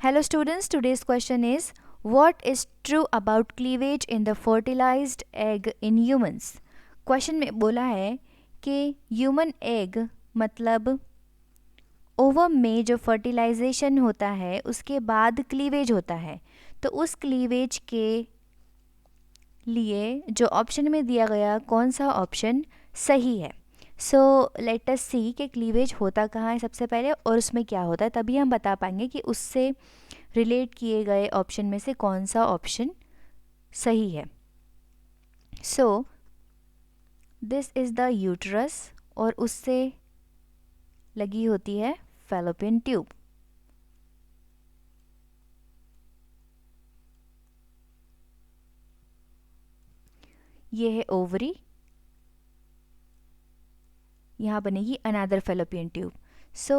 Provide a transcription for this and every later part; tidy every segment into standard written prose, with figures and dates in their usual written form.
Hello students, today's question is what is true about cleavage in the fertilized egg in humans? Question में बोला है कि human egg मतलब ovum में जो फर्टिलाइजेशन होता है उसके बाद क्लीवेज होता है, तो उस क्लीवेज के लिए जो ऑप्शन में दिया गया कौन सा ऑप्शन सही है। सो लेट अस सी कि क्लीवेज होता कहाँ है सबसे पहले और उसमें क्या होता है, तभी हम बता पाएंगे कि उससे रिलेट किए गए ऑप्शन में से कौन सा ऑप्शन सही है। So this is the uterus और उससे लगी होती है फैलोपियन ट्यूब। ये है ओवरी, यहाँ बनेगी another fallopian tube. So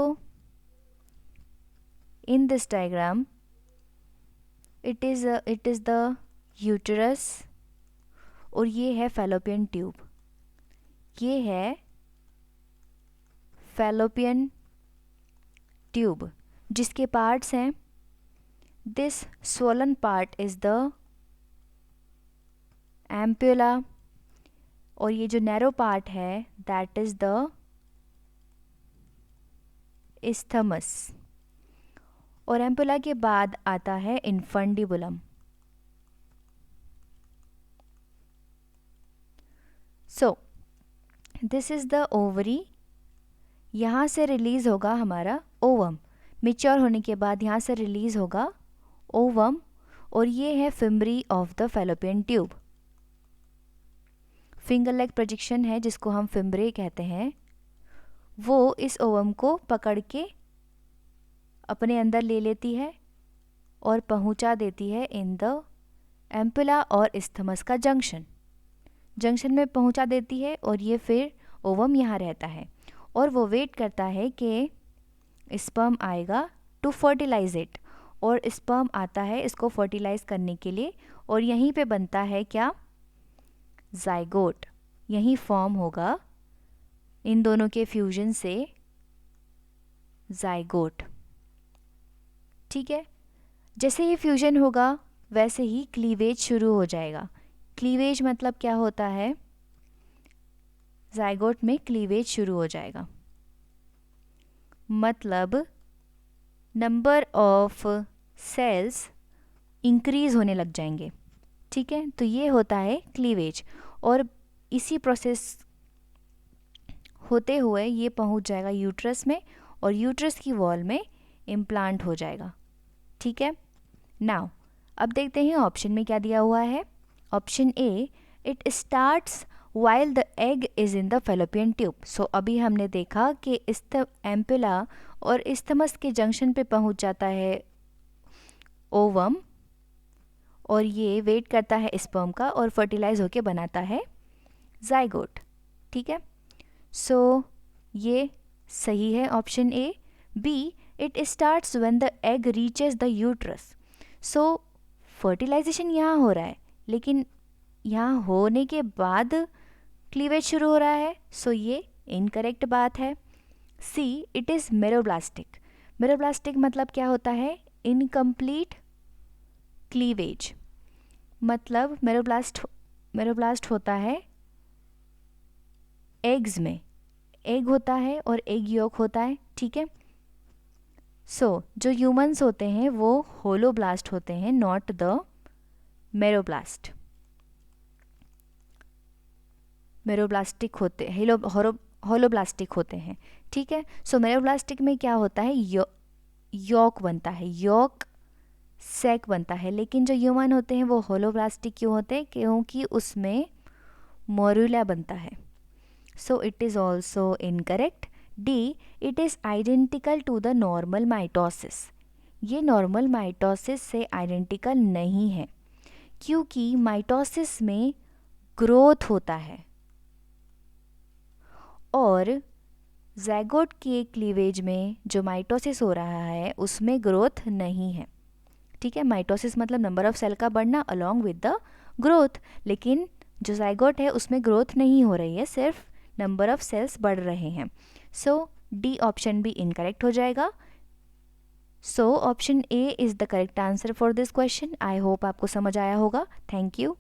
in this diagram it is the uterus और ये है फैलोपियन ट्यूब। ये है फैलोपियन ट्यूब जिसके पार्ट्स हैं, this swollen part is the ampulla और ये जो नैरो पार्ट है दैट इज़ द इस्थमस और एम्प्यूला के बाद आता है infundibulum. So this is the ovary, यहाँ से रिलीज़ होगा हमारा ओवम, मेच्योर होने के बाद यहाँ से रिलीज़ होगा ओवम और ये है fimbriae of the fallopian tube. Finger leg projection है जिसको हम फिम्ब्रे कहते हैं, वो इस ओवम को पकड़ के अपने अंदर ले लेती है और पहुंचा देती है इन द एम्पुला और इस्थमस का जंक्शन में पहुंचा देती है और ये फिर ओवम यहाँ रहता है और वो वेट करता है कि स्पर्म आएगा टू फर्टिलाइज इट, और स्पर्म आता है इसको फर्टिलाइज करने के लिए और यहीं पे बनता है क्या, जाइगोट। यही फॉर्म होगा इन दोनों के फ्यूजन से जाइगोट। ठीक है, जैसे ही फ्यूजन होगा वैसे ही क्लीवेज शुरू हो जाएगा। क्लीवेज मतलब क्या होता है, जाइगोट में क्लीवेज शुरू हो जाएगा मतलब नंबर ऑफ सेल्स इंक्रीज होने लग जाएंगे। ठीक है, तो ये होता है क्लीवेज और इसी प्रोसेस होते हुए ये पहुंच जाएगा यूट्रस में और यूट्रस की वॉल में इम्प्लांट हो जाएगा। ठीक है, नाउ अब देखते हैं ऑप्शन में क्या दिया हुआ है। Option A, it starts while the egg is in the fallopian tube. So अभी हमने देखा कि एम्पुला और इस्थमस के जंक्शन पे पहुंच जाता है ओवम और ये वेट करता है स्पर्म का और फर्टिलाइज होके बनाता है जाइगोट। ठीक है, सो ये सही है option A. B, it starts when the egg reaches the uterus. So fertilisation यहाँ हो रहा है लेकिन यहाँ होने के बाद क्लीवेज शुरू हो रहा है, सो ये इनकरेक्ट बात है। सी, इट इज़ मेरोब्लास्टिक। मेरोब्लास्टिक मतलब क्या होता है, इनकम्प्लीट क्लीवेज। मतलब मेरोब्लास्ट होता है एग्स में, एग होता है और एग योक होता है। ठीक है, सो जो ह्यूमंस होते हैं वो होलोब्लास्ट होते हैं, नॉट द मेरोब्लास्ट। मेरोब्लास्टिक होते होलोब्लास्टिक होते हैं। ठीक है, सो मेरोब्लास्टिक में क्या होता है, योक बनता है, योक सैक बनता है, लेकिन जो ह्यूमन होते हैं वो होलोब्लास्टिक क्यों होते हैं, क्योंकि उसमें मोरुला बनता है। So it is also incorrect. D, it is identical to the normal mitosis. ये नॉर्मल माइटोसिस से आइडेंटिकल नहीं है क्योंकि माइटोसिस में ग्रोथ होता है और ज़ाइगोट के क्लीवेज में जो माइटोसिस हो रहा है उसमें ग्रोथ नहीं है। ठीक है, माइटोसिस मतलब नंबर ऑफ सेल का बढ़ना अलोंग विद द ग्रोथ, लेकिन जो ज़ाइगोट है उसमें ग्रोथ नहीं हो रही है, सिर्फ नंबर ऑफ सेल्स बढ़ रहे हैं। सो डी ऑप्शन भी इनकरेक्ट हो जाएगा। So option A is the correct answer for this question. I hope आपको समझ आया होगा। Thank you.